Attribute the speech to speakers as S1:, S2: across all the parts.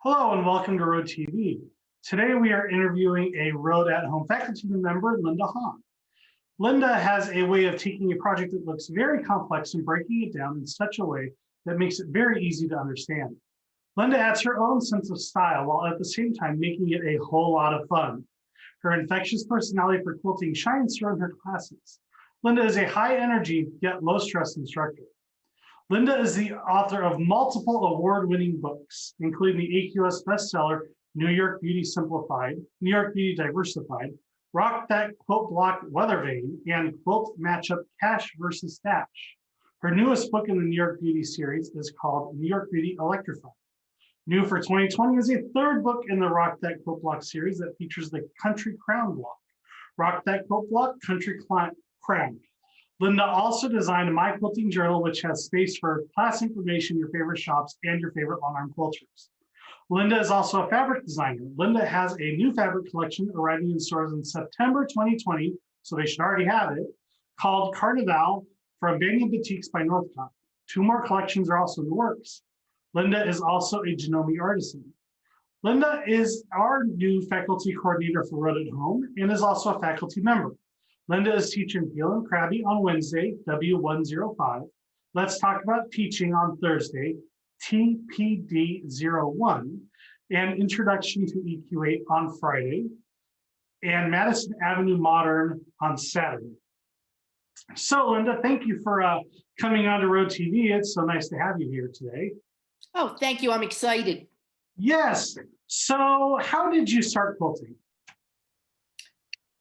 S1: Hello and welcome to Road TV. Today we are interviewing a Road at Home faculty member, Linda Hahn. Linda has a way of taking a project that looks very complex and breaking it down in such a way that makes it very easy to understand. Linda adds her own sense of style while at the same time making it a whole lot of fun. Her infectious personality for quilting shines through in her classes. Linda is a high energy yet low stress instructor. Linda is the author of multiple award-winning books, including the AQS bestseller, New York Beauty Simplified, New York Beauty Diversified, Rock That Quilt Block Weather Vane, and Quilt Matchup Cash versus Stash. Her newest book in the New York Beauty series is called New York Beauty Electrified. New for 2020 is a third book in the Rock That Quilt Block series that features the Country Crown Block. Rock That Quilt Block, Country Crown. Linda also designed a My Quilting Journal, which has space for class information, your favorite shops, and your favorite long-arm quilters. Linda is also a fabric designer. Linda has a new fabric collection arriving in stores in September 2020, so they should already have it, called Carnival from Banyan Boutiques by Northcott. 2 more collections are also in the works. Linda is also a Janome artisan. Linda is our new faculty coordinator for Road at Home and is also a faculty member. Linda is teaching Peel and Krabby on Wednesday, W105. Let's Talk About Teaching on Thursday, TPD01, and Introduction to EQ8 on Friday, and Madison Avenue Modern on Saturday. So, Linda, thank you for coming on to Road TV. It's so nice to have you here today.
S2: Oh, thank you. I'm excited.
S1: Yes. So, how did you start quilting?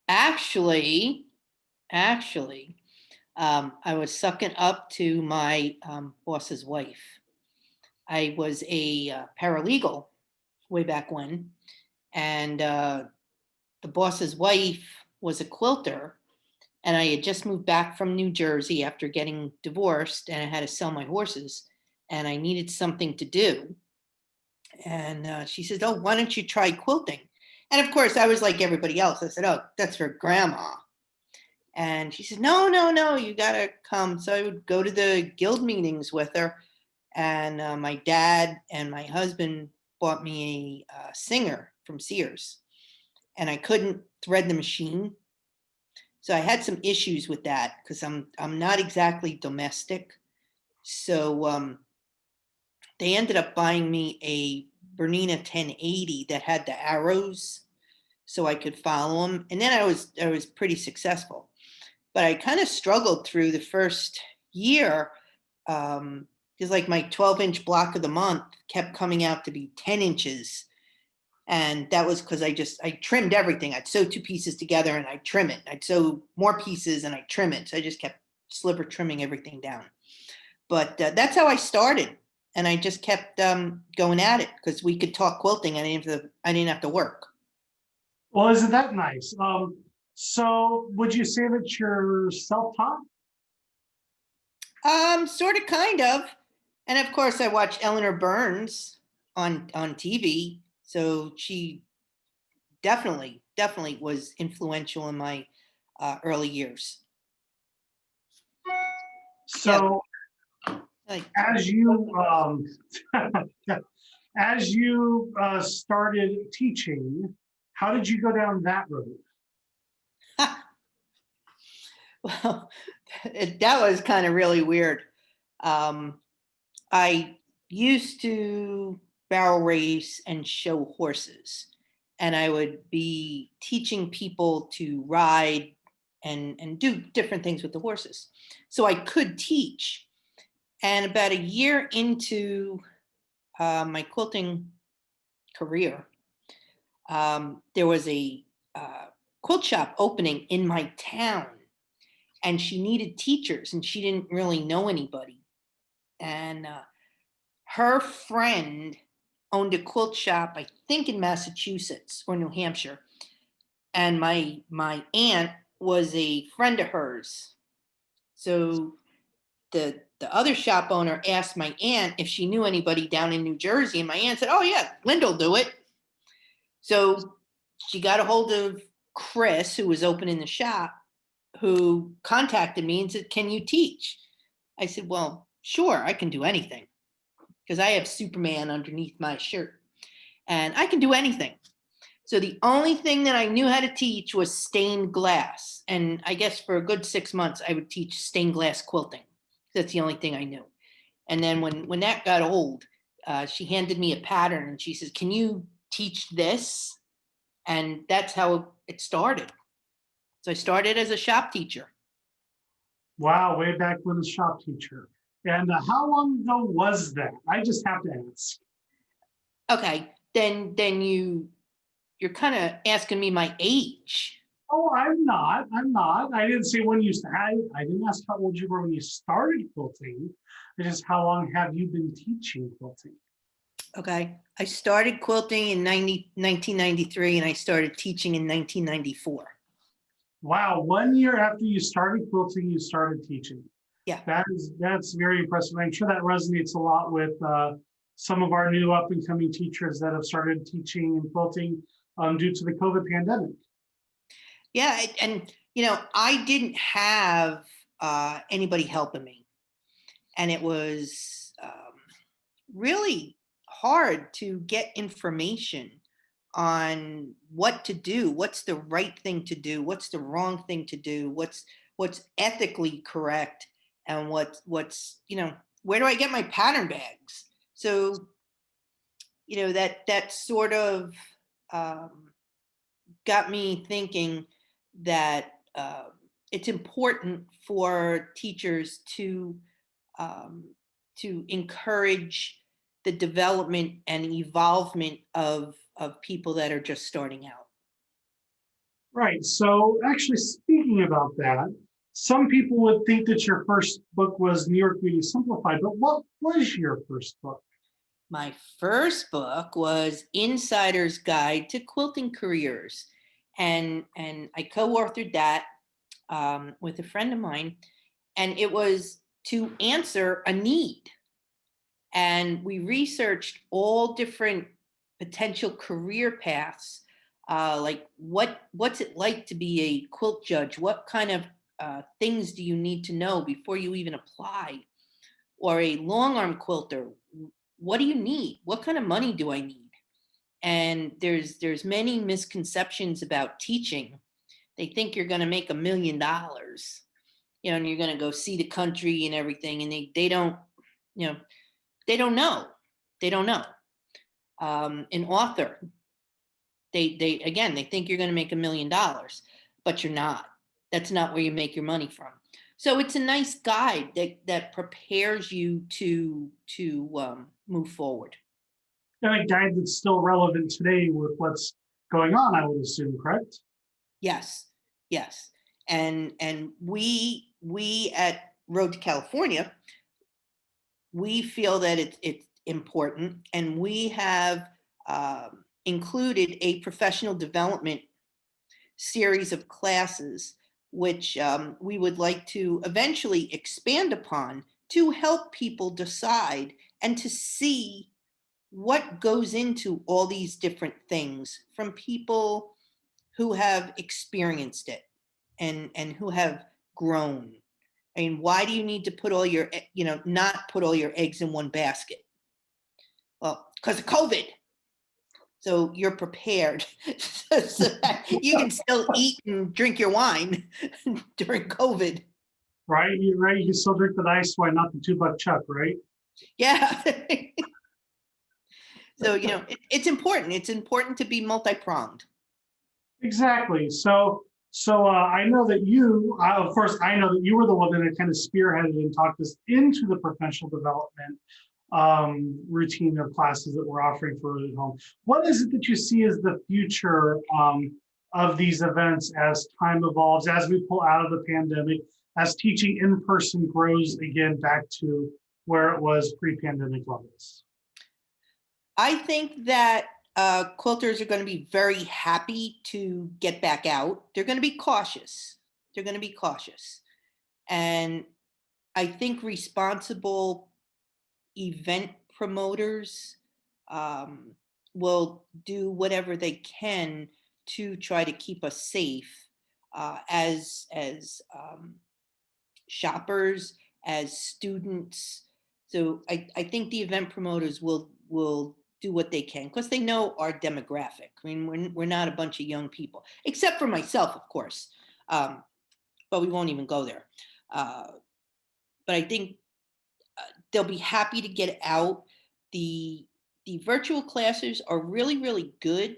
S2: Actually, I was sucking up to my boss's wife. I was a paralegal way back when, and the boss's wife was a quilter, and I had just moved back from New Jersey after getting divorced, and I had to sell my horses, and I needed something to do. And she said, "Oh, why don't you try quilting?" And of course, I was like everybody else. I said, "Oh, that's for grandma." And she said, "No, you got to come." So I would go to the guild meetings with her. And my dad and my husband bought me a Singer from Sears. And I couldn't thread the machine. So I had some issues with that because I'm not exactly domestic. So they ended up buying me a Bernina 1080 that had the arrows so I could follow them. And then I was pretty successful. But I kind of struggled through the first year because like my 12-inch block of the month kept coming out to be 10 inches. And that was because I trimmed everything. I'd sew 2 pieces together and I'd trim it. I'd sew more pieces and I'd trim it. So I just kept sliver trimming everything down. But that's how I started. And I just kept going at it because we could talk quilting. I didn't have to work.
S1: Well, isn't that nice? So would you say that you're self-taught?
S2: Sort of, kind of. And of course, I watched Eleanor Burns on TV. So she definitely was influential in my early years.
S1: So
S2: Yeah.
S1: as you as you started teaching, how did you go down that road?
S2: Well, that was kind of really weird. I used to barrel race and show horses, and I would be teaching people to ride and do different things with the horses. So I could teach. And about a year into my quilting career, there was a quilt shop opening in my town, and she needed teachers, and she didn't really know anybody. And her friend owned a quilt shop, I think in Massachusetts or New Hampshire. And my aunt was a friend of hers. So the other shop owner asked my aunt if she knew anybody down in New Jersey. And my aunt said, "Oh yeah, Linda will do it." So she got a hold of Chris, who was opening the shop, who contacted me and said, "Can you teach?" I said, "Well, sure, I can do anything," because I have Superman underneath my shirt. and I can do anything. So the only thing that I knew how to teach was stained glass. And I guess for a good 6 months, I would teach stained glass quilting. That's the only thing I knew. And then when that got old, she handed me a pattern and she says, "Can you teach this?" And that's how it started. So I started as a shop teacher.
S1: Wow, way back when a shop teacher. And how long ago was that? I just have to ask.
S2: Okay, then you're kind of asking me my age.
S1: Oh, I'm not. I'm not. I didn't say when you I didn't ask how old you were when you started quilting. It's just how long have you been teaching quilting?
S2: Okay, I started quilting in 1993, and I started teaching in 1994.
S1: Wow, 1 year after you started quilting, you started teaching.
S2: Yeah.
S1: That's very impressive. I'm sure that resonates a lot with some of our new up and coming teachers that have started teaching and quilting due to the COVID pandemic.
S2: Yeah, and I didn't have anybody helping me, and it was really hard to get information on what to do, what's the right thing to do, what's the wrong thing to do, what's ethically correct, and what's where do I get my pattern bags? So that sort of um, got me thinking that it's important for teachers um, to encourage the development and evolvement of people that are just starting out.
S1: Right. So, actually, speaking about that, some people would think that your first book was New York Beauty Simplified, but what was your first book?
S2: My first book was Insider's Guide to Quilting Careers, and I co-authored that with a friend of mine, and it was to answer a need. And we researched all different potential career paths, like what's it like to be a quilt judge? What kind of things do you need to know before you even apply? Or a long arm quilter, what do you need? What kind of money do I need? And there's many misconceptions about teaching. They think you're going to make $1 million, and you're going to go see the country and everything, and they don't, you know, they don't know. They don't know. An author, they again, they think you're going to make $1 million, but you're not. That's not where you make your money from. So it's a nice guide that prepares you to move forward.
S1: And a guide that's still relevant today with what's going on, I would assume, correct?
S2: Yes, yes, and we at Road to California, we feel that it's important, and we have included a professional development series of classes, which we would like to eventually expand upon to help people decide and to see what goes into all these different things from people who have experienced it and who have grown. I mean, why do you need to put all your, not put all your eggs in one basket? Well, because of COVID. So you're prepared so that you can still eat and drink your wine during COVID.
S1: Right? You can still drink the nice wine, not the $2 chuck, right?
S2: Yeah. So, it's important. It's important to be multi-pronged.
S1: Exactly. So I know that of course, I know that you were the one that kind of spearheaded and talked us into the professional development routine of classes that we're offering for Road at Home. What is it that you see as the future of these events as time evolves, as we pull out of the pandemic, as teaching in person grows again back to where it was pre-pandemic levels?
S2: I think that quilters are going to be very happy to get back out. They're going to be cautious. They're going to be cautious. And I think responsible event promoters um, will do whatever they can to try to keep us safe as shoppers, as students. So I think the event promoters will do what they can because they know our demographic. I mean, we're not a bunch of young people, except for myself, of course. But we won't even go there. Uh, but I think they'll be happy to get out. The virtual classes are really, really good,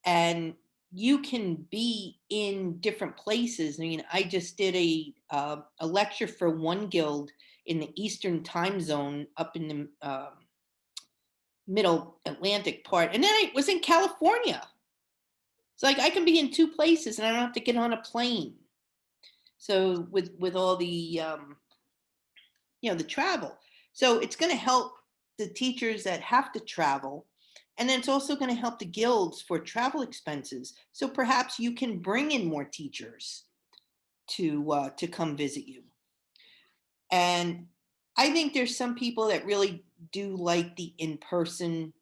S2: and you can be in different places. I mean, I just did a lecture for one guild in the Eastern time zone up in the middle Atlantic part. And then I was in California. It's like I can be in two places and I don't have to get on a plane. So with all the the travel. So it's going to help the teachers that have to travel. And then it's also going to help the guilds for travel expenses. So perhaps you can bring in more teachers to come visit you. And I think there's some people that really do like the in-person,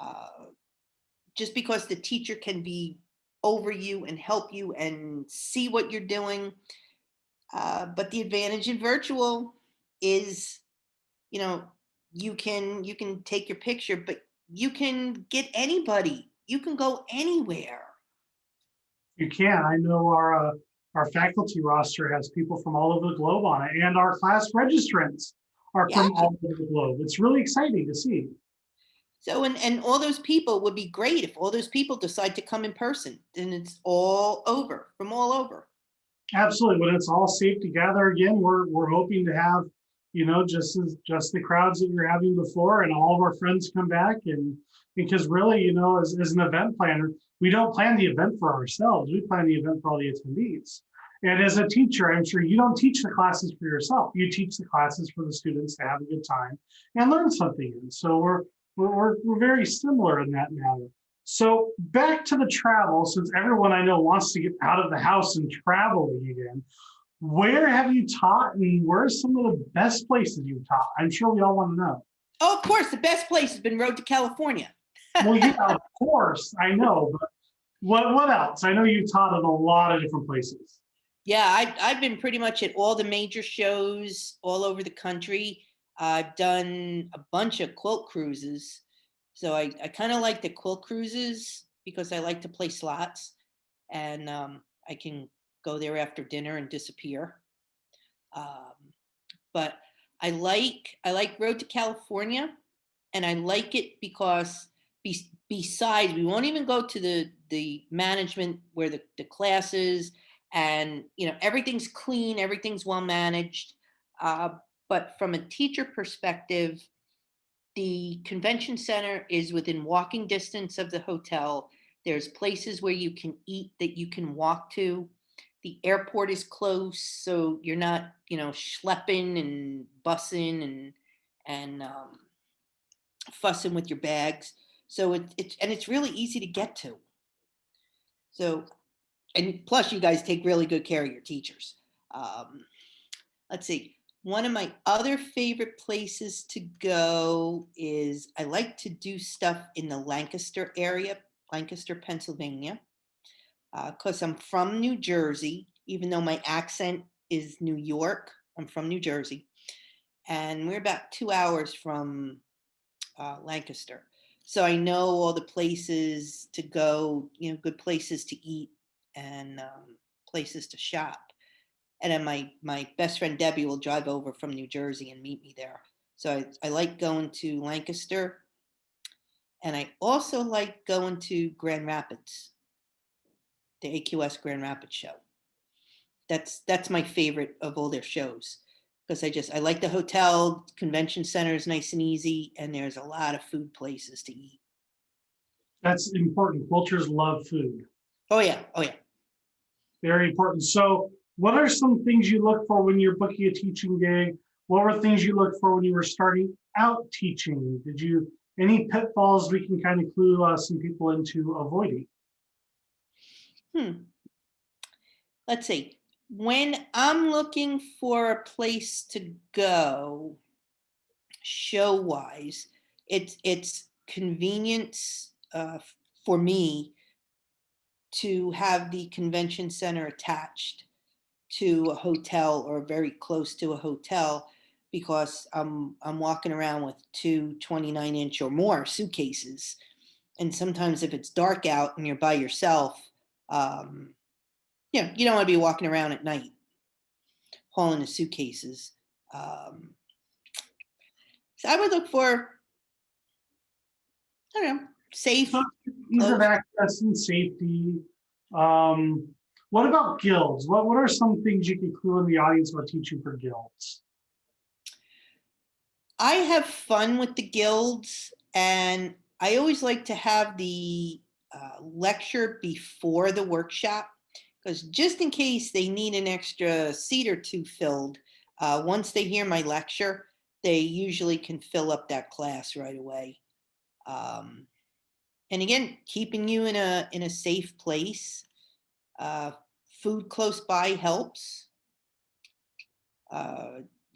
S2: uh, just because the teacher can be over you and help you and see what you're doing. But the advantage in virtual is, you know, you can take your picture, but you can get anybody. You can go anywhere.
S1: You can. I know our faculty roster has people from all over the globe on it, and our class registrants are
S2: Yeah.
S1: from all over the globe. It's really exciting to see.
S2: So and all those people would be great if all those people decide to come in person. Then it's all over from all over.
S1: Absolutely. When it's all safe to gather again, we're hoping to have, just the crowds that we were having before, and all of our friends come back. And because really, as an event planner, we don't plan the event for ourselves. We plan the event for all the attendees. And as a teacher, I'm sure you don't teach the classes for yourself. You teach the classes for the students to have a good time and learn something. And so we're very similar in that matter. So back to the travel, since everyone I know wants to get out of the house and travel again, where have you taught and where are some of the best places you've taught? I'm sure we all want to know.
S2: Oh, of course, the best place has been Road to California.
S1: Well, yeah, of course, I know, but what else? I know you've taught in a lot of different places.
S2: Yeah, I've been pretty much at all the major shows all over the country. I've done a bunch of quilt cruises. So I kind of like the quilt cruises because I like to play slots and I can go there after dinner and disappear. Um, but I like Road to California, and I like it because besides, we won't even go to the management where the classes, and everything's clean, everything's well managed. Uh, but from a teacher perspective, the convention center is within walking distance of the hotel. There's places where you can eat that you can walk to. The airport is close, so you're not, schlepping and bussing and fussing with your bags. So it's really easy to get to. So, and plus you guys take really good care of your teachers. Um, let's see. One of my other favorite places to go is I like to do stuff in the Lancaster area, Lancaster, Pennsylvania, because I'm from New Jersey, even though my accent is New York. I'm from New Jersey, and we're about 2 hours from Lancaster. So I know all the places to go, good places to eat and places to shop. And then my best friend Debbie will drive over from New Jersey and meet me there. So I like going to Lancaster, and I also like going to Grand Rapids, the AQS Grand Rapids show. That's my favorite of all their shows because I like the hotel. Convention center is nice and easy, and there's a lot of food places to eat.
S1: That's important. Cultures love food.
S2: Oh yeah, oh yeah.
S1: Very important. So, what are some things you look for when you're booking a teaching gig? What were things you looked for when you were starting out teaching? Did you any pitfalls we can kind of clue some people into avoiding?
S2: Hmm. Let's see. When I'm looking for a place to go, show wise, it's convenience for me to have the convention center attached to a hotel or very close to a hotel because I'm walking around with two 29-inch or more suitcases. And sometimes if it's dark out and you're by yourself, you don't want to be walking around at night hauling the suitcases. So I would look for, I don't know, safe
S1: So ease of
S2: clothes.
S1: access and safety. What about guilds? What are some things you could clue in the audience about teaching for guilds?
S2: I have fun with the guilds, and I always like to have the lecture before the workshop, because just in case they need an extra seat or two filled, once they hear my lecture, they usually can fill up that class right away. And again, keeping you in a safe place. Food close by helps.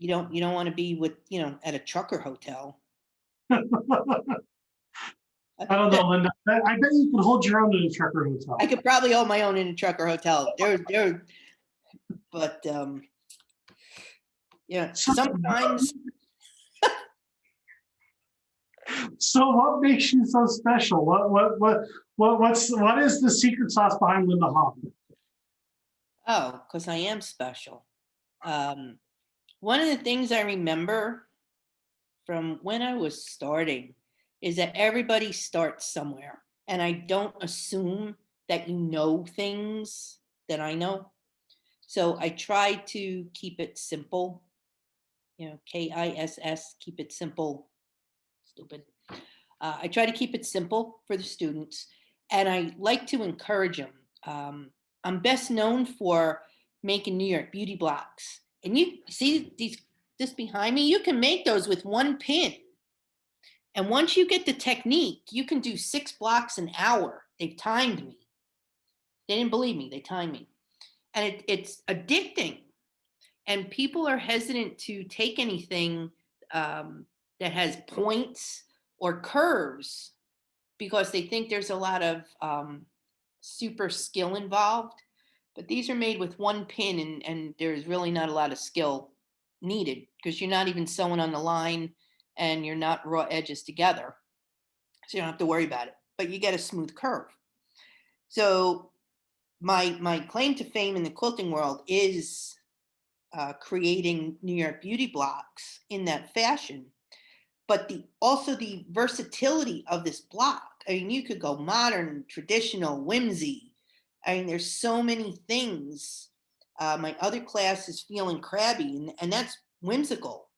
S2: You don't want to be with, at a trucker hotel.
S1: I don't know, Linda. I bet you can hold your own in a trucker hotel.
S2: I could probably hold my own in a trucker hotel. But sometimes.
S1: So what makes you so special? What is the secret sauce behind Linda Hahn?
S2: Oh, because I am special. One of the things I remember from when I was starting is that everybody starts somewhere. And I don't assume that you know things that I know. So I try to keep it simple, KISS, keep it simple, stupid. I try to keep it simple for the students, and I like to encourage them. I'm best known for making New York beauty blocks. And you see this behind me, you can make those with one pin. And once you get the technique, you can do 6 blocks an hour. They've timed me. They didn't believe me, they timed me. And it's addicting. And people are hesitant to take anything that has points or curves because they think there's a lot of super skill involved. But these are made with one pin, and there's really not a lot of skill needed because you're not even sewing on the line and you're not raw edges together. So you don't have to worry about it, but you get a smooth curve. So my claim to fame in the quilting world is creating New York beauty blocks in that fashion, but also the versatility of this block. I mean, you could go modern, traditional, whimsy. I mean, there's so many things. My other class is feeling crabby, and that's whimsical.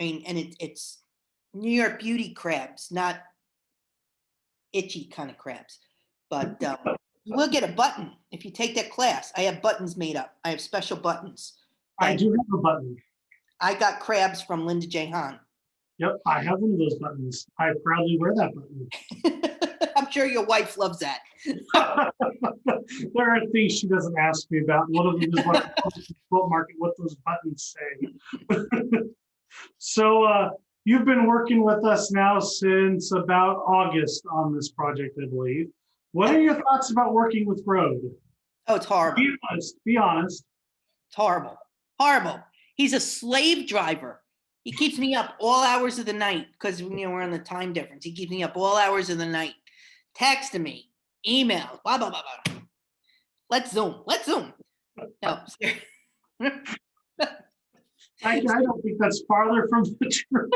S2: I mean, and it's New York beauty crabs, not itchy kind of crabs. But you will get a button if you take that class. I have buttons made up. I have special buttons.
S1: I do have a button.
S2: I got crabs from Linda J. Hahn.
S1: Yep, I have one of those buttons. I proudly wear that button.
S2: I'm sure your wife loves that.
S1: There are things she doesn't ask me about. One of them is what quilt market, what those buttons say. So you've been working with us now since about August on this project, I believe. What are your thoughts about working with Rode?
S2: Oh, it's horrible.
S1: Be honest. Be honest.
S2: It's horrible. Horrible. He's a slave driver. He keeps me up all hours of the night because we're on the time difference. He keeps me up all hours of the night, texting me, email, blah blah blah blah. Let's Zoom. Let's Zoom. No.
S1: I don't think that's farther from the truth.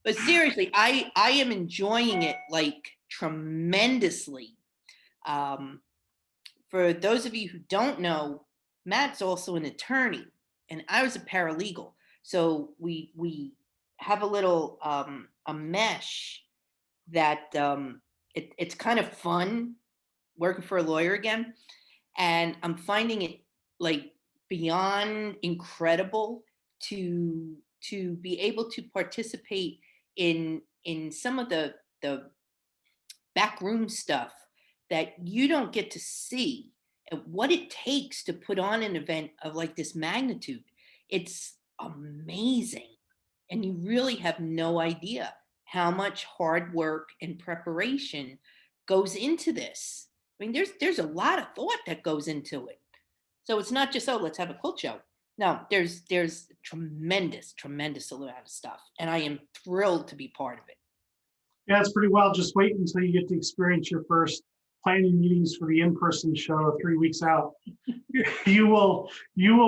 S2: But seriously, I am enjoying it like tremendously. For those of you who don't know, Matt's also an attorney, and I was a paralegal. So we have a little a mesh that it's kind of fun working for a lawyer again, and I'm finding it like beyond incredible to be able to participate in some of the backroom stuff that you don't get to see, and what it takes to put on an event of like this magnitude. It's amazing. And you really have no idea how much hard work and preparation goes into this. I mean, there's a lot of thought that goes into it. So it's not just, oh, let's have a quilt show. No, there's tremendous, tremendous amount of stuff, and I am thrilled to be part of it.
S1: Yeah, it's pretty wild. Just wait until you get to experience your first planning meetings for the in-person show 3 weeks out. You will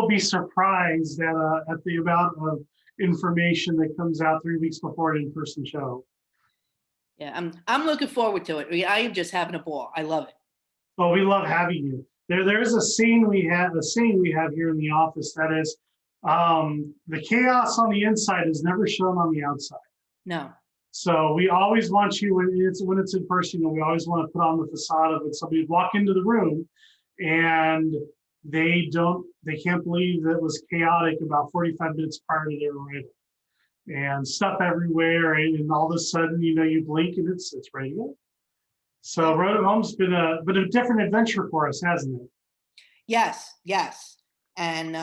S1: be surprised at the amount of information that comes out 3 weeks before an in-person show.
S2: Yeah, I'm looking forward to it. I am just having a ball. I love it.
S1: Oh, we love having you. There's a saying we have here in the office that is, the chaos on the inside is never shown on the outside.
S2: No.
S1: So we always want you when it's in person. We always want to put on the facade of it. Somebody walk into the room, and they can't believe that it was chaotic about 45 minutes prior to their arrival, and stuff everywhere, and all of a sudden, you blink and it's ready to go. So Road at Home's been a different adventure for us, hasn't it?
S2: Yes, yes. And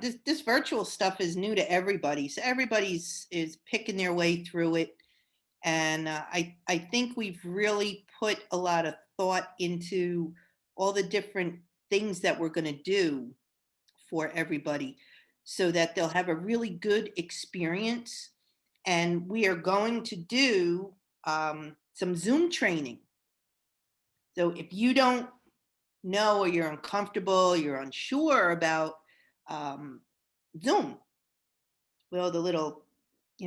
S2: this virtual stuff is new to everybody, so everybody's is picking their way through it. And I think we've really put a lot of thought into all the different things that we're going to do for everybody so that they'll have a really good experience. And we are going to do some Zoom training. So if you don't know, or you're uncomfortable, you're unsure about Zoom, with all the little,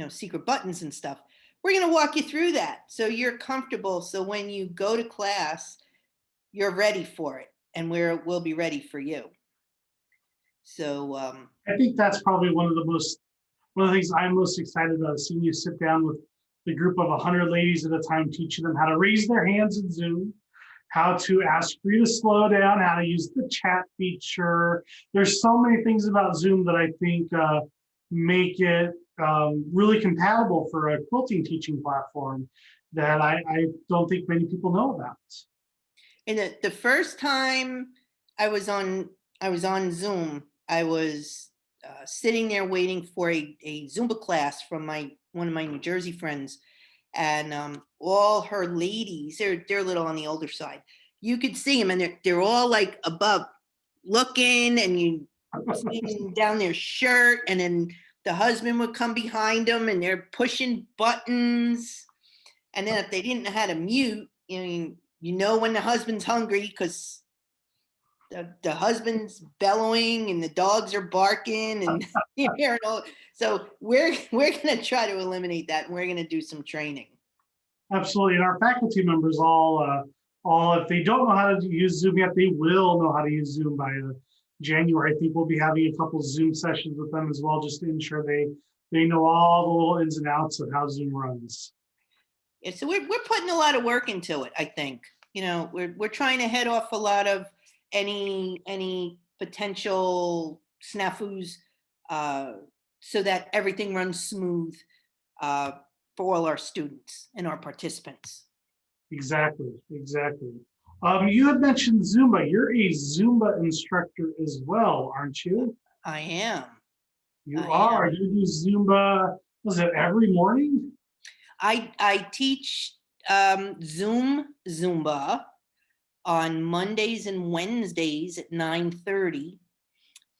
S2: secret buttons and stuff, we're going to walk you through that so you're comfortable. So when you go to class, you're ready for it, and we'll be ready for you. So
S1: I think that's probably one of the things I'm most excited about, is seeing you sit down with the group of 100 ladies at a time, teaching them how to raise their hands in Zoom, how to ask for you to slow down, how to use the chat feature. There's so many things about Zoom that I think make it really compatible for a quilting teaching platform that I don't think many people know about.
S2: And the first time I was on Zoom, I was sitting there waiting for a Zumba class from one of my New Jersey friends, and all her ladies, they're a little on the older side. You could see them, and they're all like above looking, and you see down their shirt, and then the husband would come behind them, and they're pushing buttons. And then if they didn't know how to mute, when the husband's hungry, because the husband's bellowing and the dogs are barking, and so we're going to try to eliminate that, and we're going to do some training.
S1: Absolutely. And our faculty members all, if they don't know how to use Zoom yet, they will know how to use Zoom by January. I think we'll be having a couple Zoom sessions with them as well, just to ensure they know all the little ins and outs of how Zoom runs.
S2: Yeah, so we're putting a lot of work into it. I think we're trying to head off a lot of any potential snafus, so that everything runs smooth for all our students and our participants.
S1: Exactly. You had mentioned Zumba. You're a Zumba instructor as well, aren't you?
S2: I am.
S1: You are. You do Zumba, was it every morning?
S2: I teach Zumba on Mondays and Wednesdays at 9:30,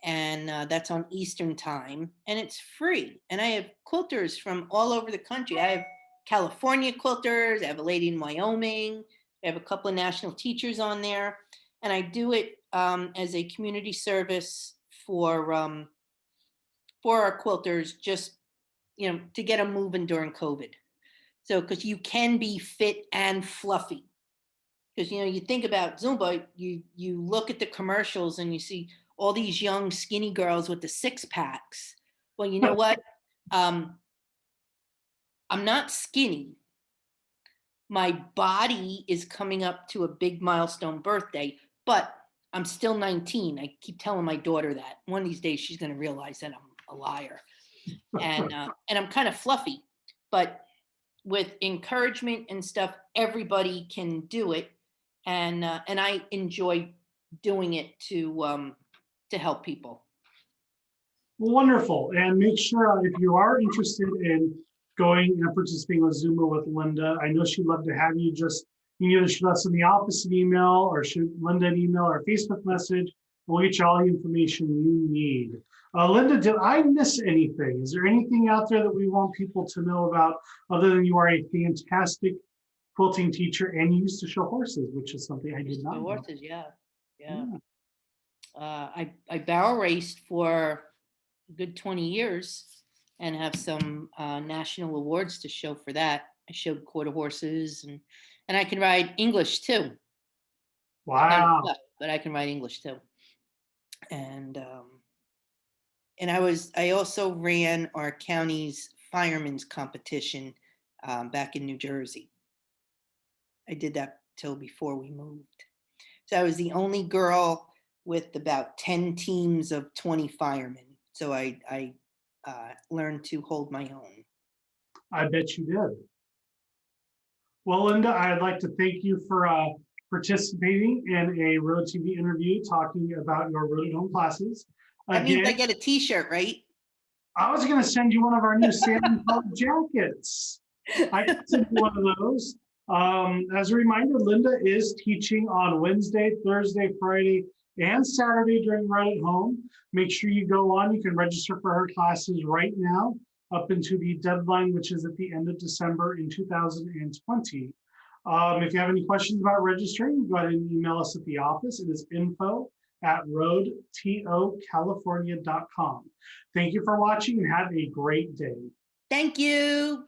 S2: and that's on Eastern time, and it's free. And I have quilters from all over the country. I have California quilters. I have a lady in Wyoming. I have a couple of national teachers on there, and I do it as a community service for our quilters, just to get them moving during COVID. So, because you can be fit and fluffy. Because you think about Zumba, you look at the commercials and you see all these young skinny girls with the 6-packs. Well, you know what? I'm not skinny. My body is coming up to a big milestone birthday, but I'm still 19. I keep telling my daughter that. One of these days she's going to realize that I'm a liar. And I'm kind of fluffy, but with encouragement and stuff, everybody can do it. And I enjoy doing it to help people.
S1: Wonderful. And make sure, if you are interested in going and participating with Zumba with Linda, I know she'd love to have you. You can either shoot us in the office an email, or shoot Linda an email or a Facebook message, We'll get you all the information you need. Linda, did I miss anything? Is there anything out there that we want people to know about other than you are a fantastic quilting teacher and you used to show horses, which is something I did
S2: Used to
S1: not
S2: show
S1: know.
S2: horses, yeah, yeah.
S1: Yeah.
S2: I barrel raced for a good 20 years and have some national awards to show for that. I showed quarter horses and I can ride English too. Not
S1: Wow.
S2: enough, but I can write English too. And I also ran our county's firemen's competition back in New Jersey. I did that till before we moved. So I was the only girl with about 10 teams of 20 firemen. So I learned to hold my own.
S1: I bet you did. Well, Linda, I'd like to thank you for participating in a Road TV interview talking about your Road at Home classes.
S2: That means I
S1: Again,
S2: get a t-shirt, right?
S1: I was going to send you one of our new salmon colored jackets. I can send you one of those. As a reminder, Linda is teaching on Wednesday, Thursday, Friday, and Saturday during Road at Home. Make sure you go on. You can register for her classes right now up into the deadline, which is at the end of December in 2020. If you have any questions about registering, go ahead and email us at the office. It is info@roadtocalifornia.com. Thank you for watching and have a great day.
S2: Thank you.